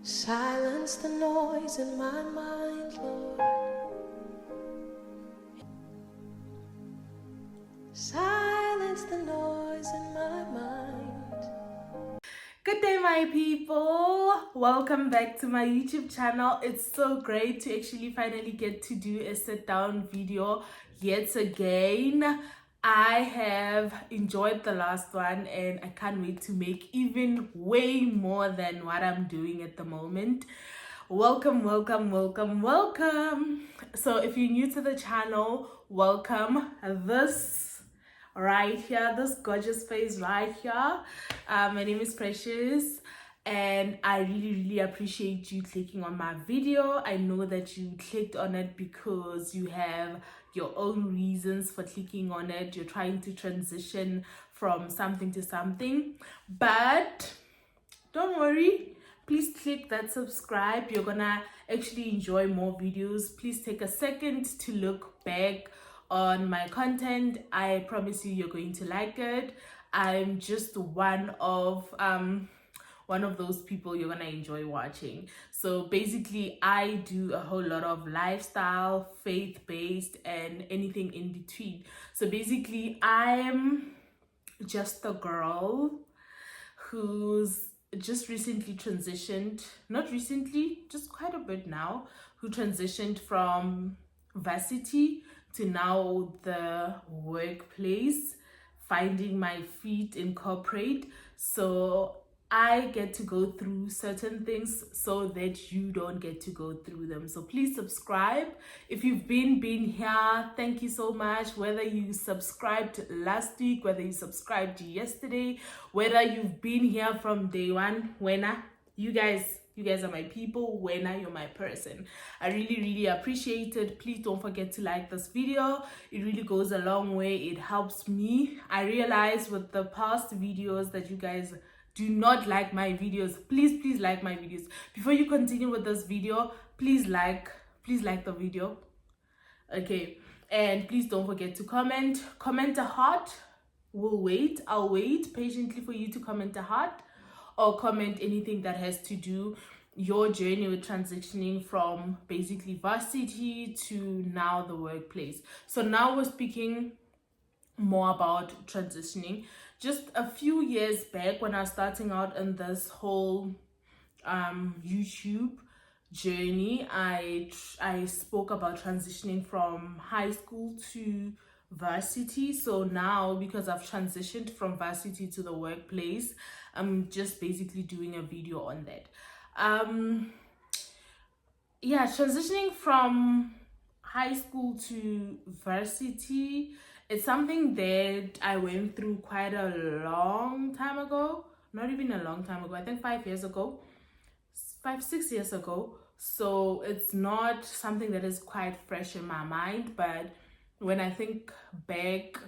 Silence the noise in my mind, Lord. Silence the noise in my mind. Good day, my people. Welcome back to my YouTube channel. It's so great to actually finally get to do a sit down video yet again. I have enjoyed the last one and I can't wait to make even way more than what I'm doing at the moment. Welcome. So if you're new to the channel, welcome. This right here, this gorgeous face right here, my name is Precious and I really appreciate you clicking on my video. I know that you clicked on it because you have your own reasons for clicking on it. You're trying to transition from something to something, but don't worry, please click that subscribe. You're gonna actually enjoy more videos. Please take a second to look back on my content. I promise you you're going to like it. I'm just one of those people you're gonna enjoy watching. So basically I do a whole lot of lifestyle, faith-based, and anything in between. So basically I'm just a girl who's just recently transitioned, not recently, just quite a bit now, who transitioned from varsity to now the workplace, finding my feet in corporate. So I get to go through certain things so that you don't get to go through them. So please subscribe. If you've been here, thank you so much. Whether you subscribed last week, whether you subscribed yesterday, whether you've been here from day one, you guys are my people. You're my person. I really appreciate it. Please don't forget to like this video. It really goes a long way. It helps me. I realize with the past videos that you guys do not like my videos. Please like my videos. Before you continue with this video, please like the video. Okay, and please don't forget to comment a heart. I'll wait patiently for you to comment a heart, or comment anything that has to do your journey with transitioning from basically varsity to now the workplace. So now we're speaking more about transitioning. Just a few years back, when I was starting out in this whole YouTube journey, I spoke about transitioning from high school to varsity. So now, because I've transitioned from varsity to the workplace, I'm just basically doing a video on that. Transitioning from high school to varsity, it's something that I went through quite a long time ago. Not even a long time ago, I think 5 years ago, 6 years ago. So it's not something that is quite fresh in my mind, but when I think back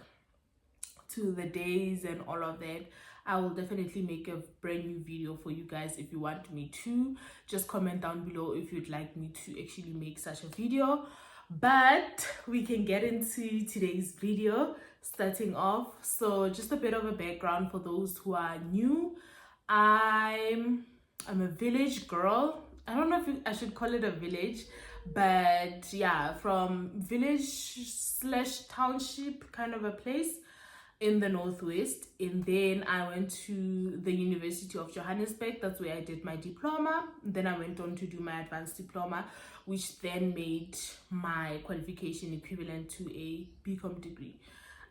to the days and all of that, I will definitely make a brand new video for you guys. If you want me to, just comment down below if you'd like me to actually make such a video. But we can get into today's video. Starting off, so just a bit of a background for those who are new. I'm a village girl. I don't know if I should call it a village, but yeah, from village/township kind of a place in the northwest. And then I went to the University of Johannesburg. That's where I did my diploma. Then I went on to do my advanced diploma, which then made my qualification equivalent to a BCom degree.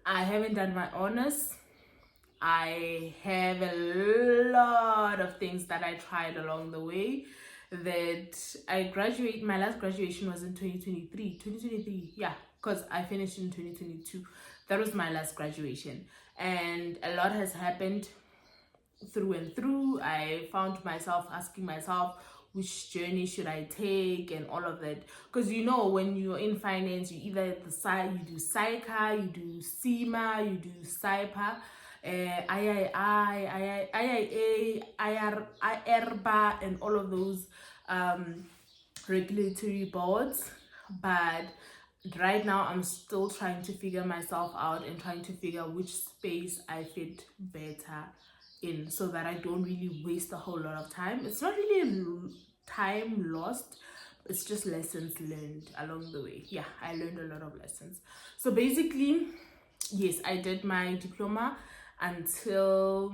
I haven't done my honors. I have a lot of things that I tried along the way. That my last graduation was in 2023, yeah, because I finished in 2022. That was my last graduation, and a lot has happened through and through. I found myself asking myself, which journey should I take, and all of that. Because you know, when you're in finance, you either you do SAICA, you do SEMA, you do SAIPA, IIA, IRBA, and all of those regulatory boards. But right now I'm still trying to figure myself out and trying to figure which space I fit better in, so that I don't really waste a whole lot of time. It's not really time lost, it's just lessons learned along the way. Yeah, I learned a lot of lessons. So basically, yes, I did my diploma until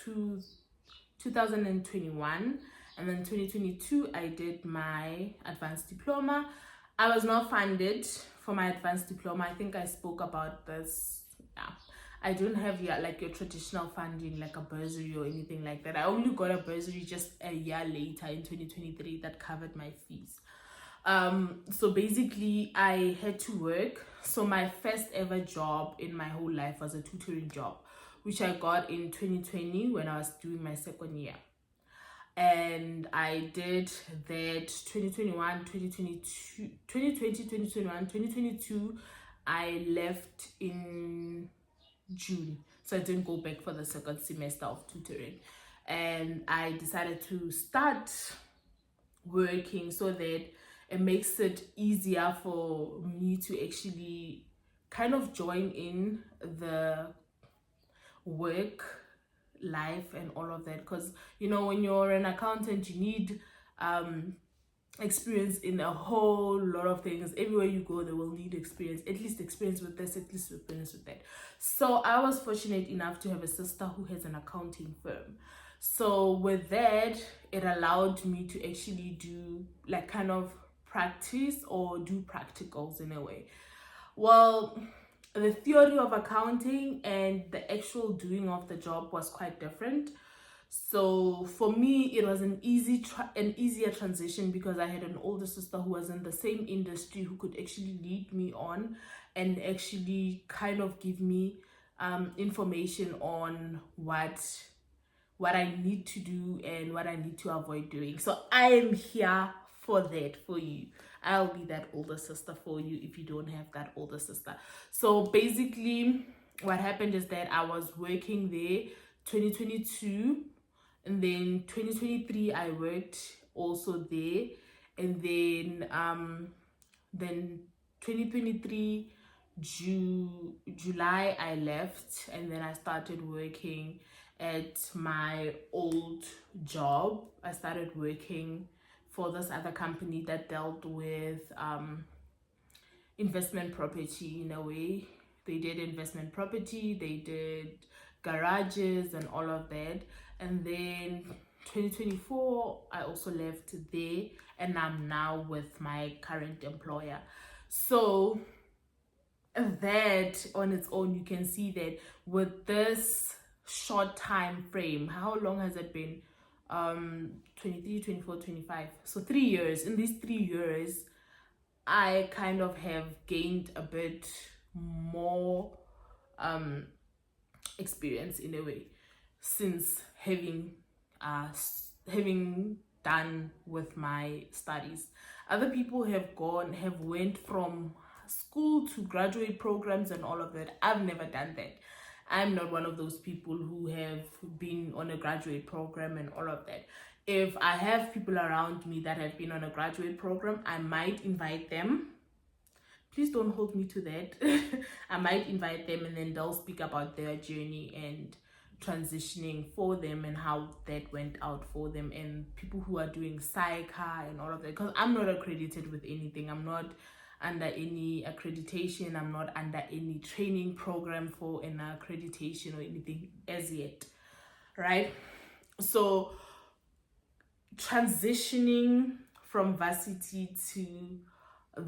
2021, and then 2022 I did my advanced diploma. I was not funded for my advanced diploma. I think I spoke about this. Yeah, I don't have like your traditional funding, like a bursary or anything like that. I only got a bursary just a year later in 2023 that covered my fees. So basically I had to work. So my first ever job in my whole life was a tutoring job, which I got in 2020 when I was doing my second year. And I did that 2021, 2022, 2020, 2021, 2022. I left in June, so I didn't go back for the second semester of tutoring. And I decided to start working so that it makes it easier for me to actually kind of join in the work life and all of that, because you know, when you're an accountant, you need experience in a whole lot of things. Everywhere you go, they will need experience, at least experience with this, at least experience with that. So I was fortunate enough to have a sister who has an accounting firm. So with that, it allowed me to actually do like kind of practice or do practicals in a way. Well, the theory of accounting and the actual doing of the job was quite different. So for me, it was an easier transition because I had an older sister who was in the same industry who could actually lead me on and actually kind of give me information on what I need to do and what I need to avoid doing. So I am here for that for you. I'll be that older sister for you if you don't have that older sister. So basically what happened is that I was working there 2022, and then 2023 I worked also there, and then 2023 July I left, and then I started working at my old job. I started working for this other company that dealt with investment property in a way. They did investment property, they did garages and all of that. And then 2024 I also left there, and I'm now with my current employer. So that on its own, you can see that with this short time frame, how long has it been? 23, 24, 25, so 3 years. In these 3 years I kind of have gained a bit more experience in a way, since having done with my studies. Other people have went from school to graduate programs and all of that. I've never done that. I'm not one of those people who have been on a graduate program and all of that. If I have people around me that have been on a graduate program, I might invite them. Please don't hold me to that. I might invite them, and then they'll speak about their journey and transitioning for them and how that went out for them, and people who are doing psycha and all of that, because I'm not accredited with anything. I'm not under any accreditation. I'm not under any training program for an accreditation or anything as yet, right? So transitioning from varsity to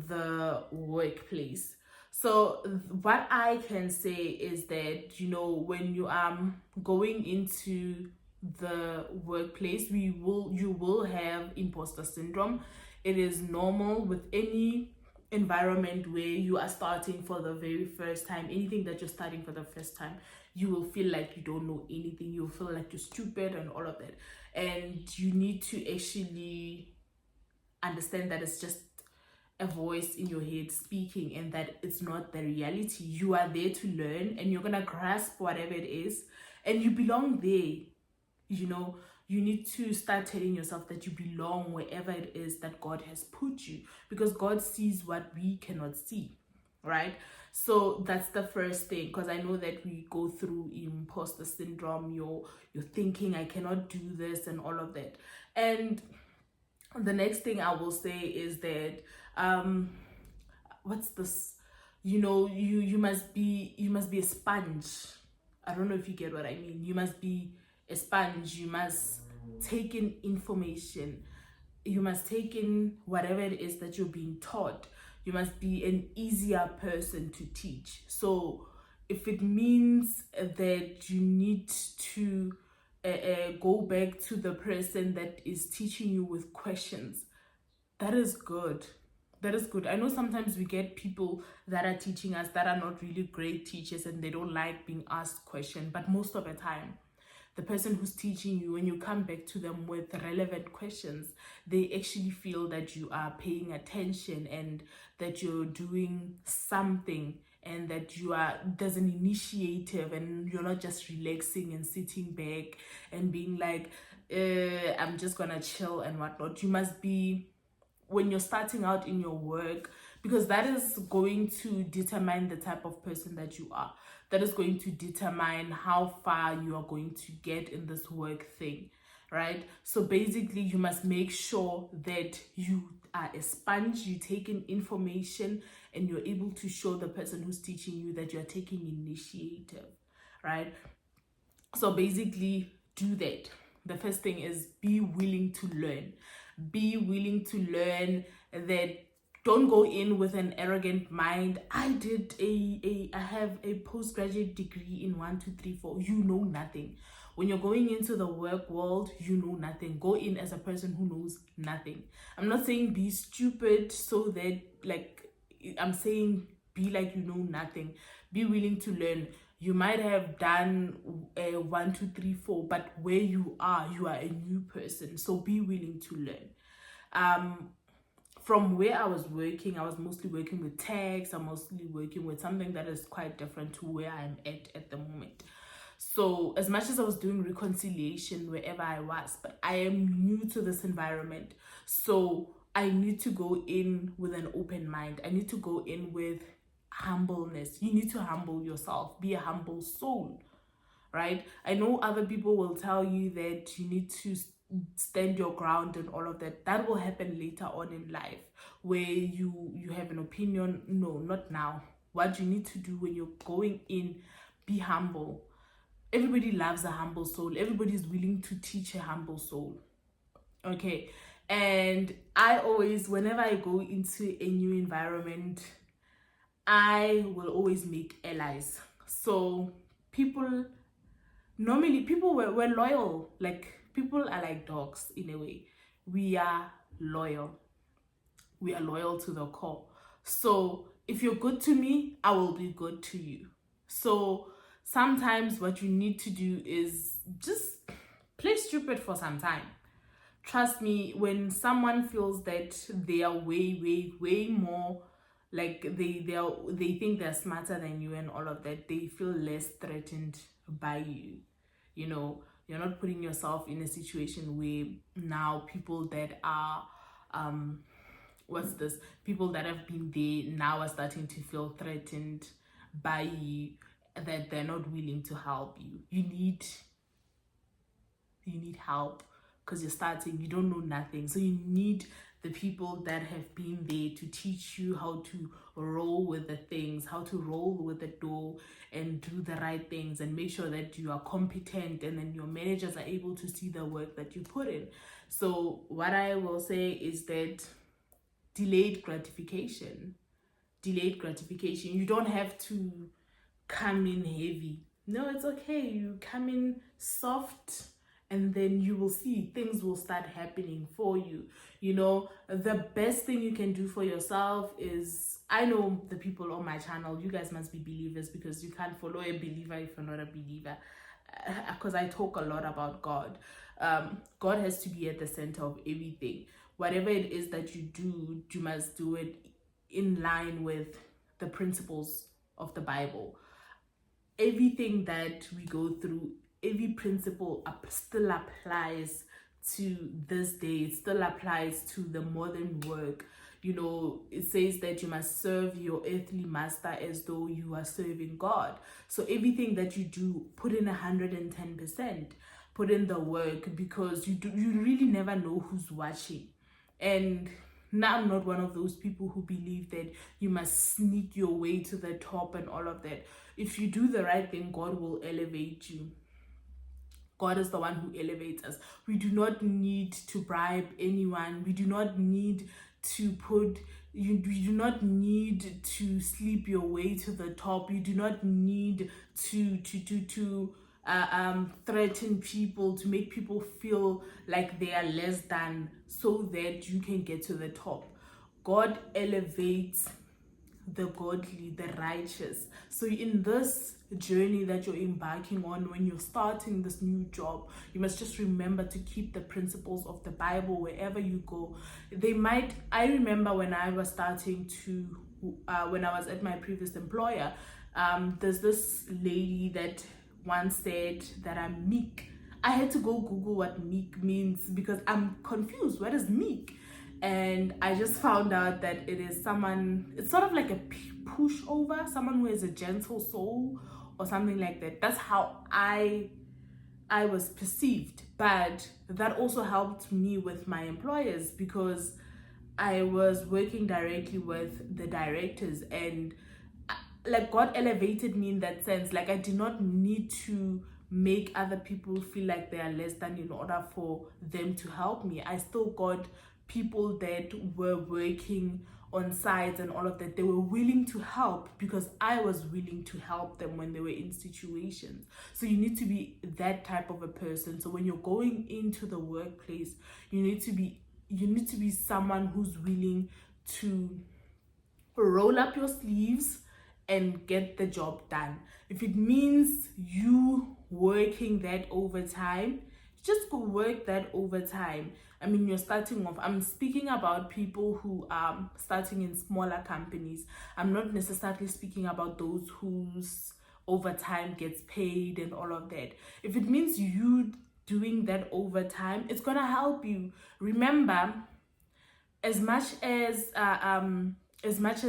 the workplace. So what I can say is that, you know, when you are going into the workplace, you will have imposter syndrome. It is normal with any environment where you are starting for the very first time. Anything that you're starting for the first time, you will feel like you don't know anything. You'll feel like you're stupid and all of that. And you need to actually understand that it's just a voice in your head speaking, and that it's not the reality. You are there to learn, and you're gonna grasp whatever it is, and you belong there. You know, you need to start telling yourself that you belong wherever it is that God has put you, because God sees what we cannot see, right? So that's the first thing, because I know that we go through imposter syndrome. You're thinking, I cannot do this and all of that. And The next thing I will say is that what's this, you must be a sponge. I don't know if you get what I mean. You must be a sponge. You must take in information. You must take in whatever it is that you're being taught. You must be an easier person to teach. So if it means that you need to go back to the person that is teaching you with questions, that is good. That is good. I know sometimes we get people that are teaching us that are not really great teachers and they don't like being asked questions, but most of the time, the person who's teaching you, when you come back to them with relevant questions, they actually feel that you are paying attention and that you're doing something, and that there's an initiative and you're not just relaxing and sitting back and being like, I'm just gonna chill and whatnot. You must be, when you're starting out in your work, because that is going to determine the type of person that you are. That is going to determine how far you are going to get in this work thing, right? So basically, you must make sure that you are a sponge, you take in information, and you're able to show the person who's teaching you that you're taking initiative, right? So basically, do that. The first thing is be willing to learn. Be willing to learn. That don't go in with an arrogant mind. I have a postgraduate degree in 1, 2, 3, 4. You know nothing. When you're going into the work world, you know nothing. Go in as a person who knows nothing. I'm not saying be stupid so that, like, I'm saying be like you know nothing. Be willing to learn. You might have done 1, 2, 3, 4, but where you are a new person. So be willing to learn. From where I was working, I was mostly working with tags. I'm mostly working with something that is quite different to where I'm at the moment. So as much as I was doing reconciliation wherever I was, but I am new to this environment. So I need to go in with an open mind. I need to go in with humbleness. You need to humble yourself. Be a humble soul, right? I know other people will tell you that you need to stand your ground and all of that. That will happen later on in life, where you have an opinion. No, not now. What you need to do when you're going in, be humble. Everybody loves a humble soul. Everybody's willing to teach a humble soul. Okay. And I always, whenever I go into a new environment, I will always make allies. So normally people were loyal. Like, people are like dogs in a way. We are loyal. We are loyal to the core. So if you're good to me, I will be good to you. So sometimes what you need to do is just play stupid for some time. Trust me, when someone feels that they are way more, like they think they're smarter than you and all of that, they feel less threatened by you. You're not putting yourself in a situation where now people that are people that have been there now are starting to feel threatened by you, that they're not willing to help you. You need help, because you're starting, you don't know nothing. So you need the people that have been there to teach you how to roll with the things, how to roll with the dough and do the right things, and make sure that you are competent, and then your managers are able to see the work that you put in. So what I will say is that delayed gratification. You don't have to come in heavy. No, it's okay. You come in soft, and then you will see things will start happening for you. The best thing you can do for yourself is, I know the people on my channel, you guys must be believers, because you can't follow a believer if you're not a believer. Because I talk a lot about God. God has to be at the center of everything. Whatever it is that you do, you must do it in line with the principles of the Bible. Everything that we go through, every principle still applies to this day. It still applies to the modern work. It says that you must serve your earthly master as though you are serving God. So everything that you do, put in 110%. Put in the work, because you really never know who's watching. And now I'm not one of those people who believe that you must sneak your way to the top and all of that. If you do the right thing, God will elevate you. God is the one who elevates us. We do not need to bribe anyone. We do not need to we do not need to sleep your way to the top. You do not need to threaten people, to make people feel like they are less than, so that you can get to the top. God elevates the godly, the righteous. So in this journey that you're embarking on, when you're starting this new job, you must just remember to keep the principles of the Bible wherever you go. I remember when I was starting to when I was at my previous employer, there's this lady that once said that I'm meek. I had to go Google what meek means because I'm confused. What is meek? And I just found out that it is someone, it's sort of like a pushover, someone who has a gentle soul or something like that. That's how I was perceived. But that also helped me with my employers, because I was working directly with the directors, and like God elevated me in that sense. Like I did not need to make other people feel like they are less than in order for them to help me. I still got people that were working on sites and all of that. They were willing to help because I was willing to help them when they were in situations. So you need to be that type of a person. So when you're going into the workplace, you need to be someone who's willing to roll up your sleeves and get the job done. If it means you working that overtime, just go work that overtime. I mean, you're starting off. I'm speaking about people who are starting in smaller companies. I'm not necessarily speaking about those whose overtime gets paid and all of that. If it means you doing that overtime, it's gonna help you. Remember, as much as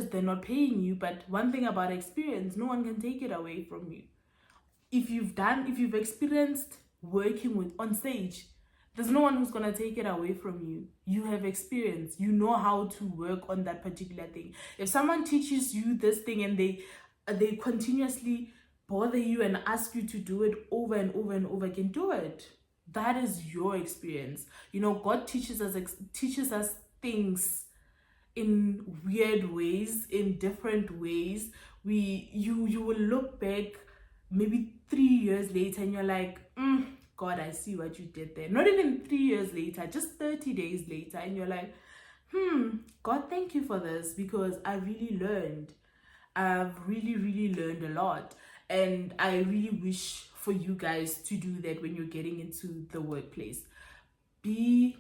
they're not paying you, but one thing about experience, no one can take it away from you. If you've experienced working on stage, there's no one who's gonna take it away from you. You have experience. You know how to work on that particular thing. If someone teaches you this thing and they continuously bother you and ask you to do it over and over and over again, do it. That is your experience. God teaches us things in weird ways, in different ways. You will look back maybe 3 years later and you're like, God, I see what you did there. Not even 3 years later, just 30 days later, and you're like, God, thank you for this, because I really learned. I've really, really learned a lot. And I really wish for you guys to do that when you're getting into the workplace. Be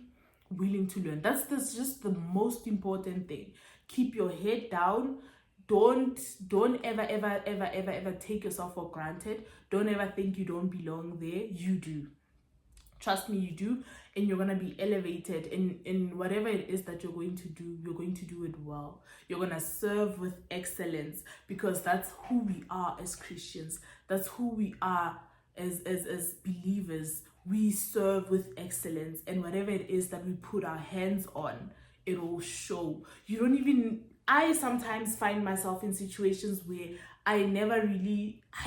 willing to learn. That's just the most important thing. Keep your head down. Don't ever take yourself for granted. Don't ever think you don't belong there. You do. Trust me, you do. And you're going to be elevated in whatever it is that you're going to do. You're going to do it well. You're going to serve with excellence, because that's who we are as Christians. That's who we are as believers. We serve with excellence, and whatever it is that we put our hands on, it will show. I sometimes find myself in situations where I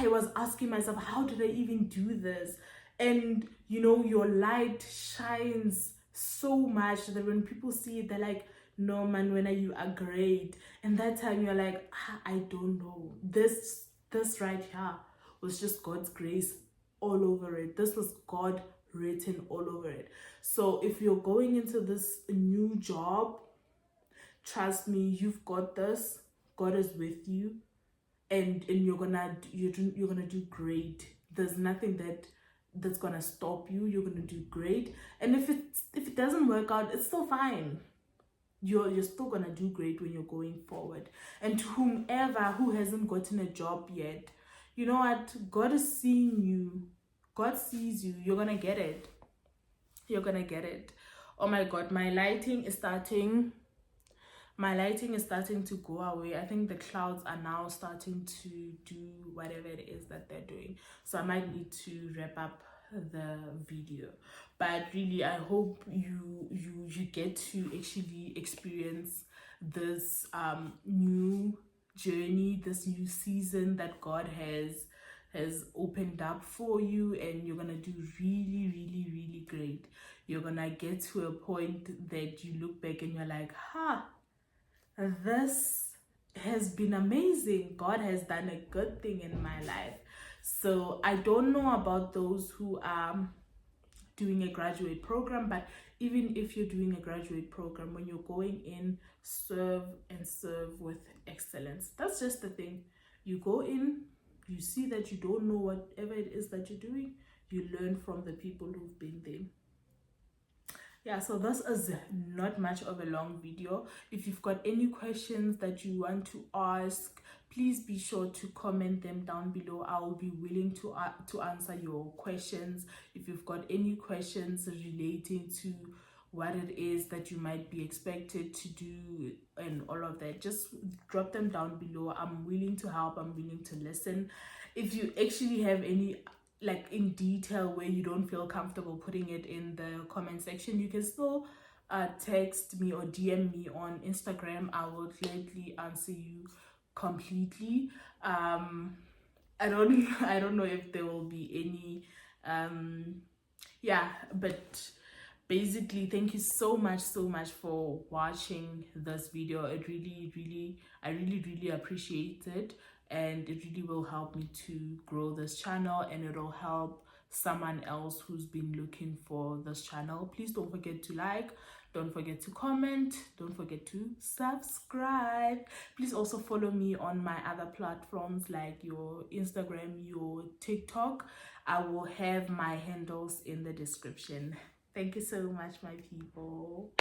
was asking myself, how did I even do this? And your light shines so much that when people see it, they're like, no man, when you are great. And that time you're like, I don't know. This right here was just God's grace all over it. This was God written all over it. So if you're going into this new job, trust me, you've got this. God is with you, and you're gonna do great. There's nothing that's gonna stop you. You're gonna do great. And if it doesn't work out, it's still fine. You're still gonna do great when you're going forward. And to whomever who hasn't gotten a job yet, you know what? God is seeing you. God sees you. You're gonna get it. You're gonna get it. Oh my God, my lighting is starting to go away. I think the clouds are now starting to do whatever it is that they're doing. So I might need to wrap up the video. But really, I hope you get to actually experience this new journey, this new season that God has opened up for you, and you're gonna do really, really, really great. You're gonna get to a point that you look back and you're like, this has been amazing. God has done a good thing in my life. So I don't know about those who are doing a graduate program, but even if you're doing a graduate program, when you're going in, serve and serve with excellence. That's just the thing. You go in, you see that you don't know whatever it is that you're doing, you learn from the people who've been there. Yeah, so this is not much of a long video. If you've got any questions that you want to ask, please be sure to comment them down below. I will be willing to answer your questions. If you've got any questions relating to what it is that you might be expected to do and all of that, just drop them down below. I'm willing to help. I'm willing to listen. If you actually have any like in detail where you don't feel comfortable putting it in the comment section, you can still text me or DM me on Instagram. I will gladly answer you completely. I don't know if there will be any but basically, thank you so much for watching this video. I really appreciate it, and it really will help me to grow this channel, and it'll help someone else who's been looking for this channel. Please don't forget to like, don't forget to comment, don't forget to subscribe. Please also follow me on my other platforms like your Instagram, your TikTok. I will have my handles in the description. Thank you so much, my people.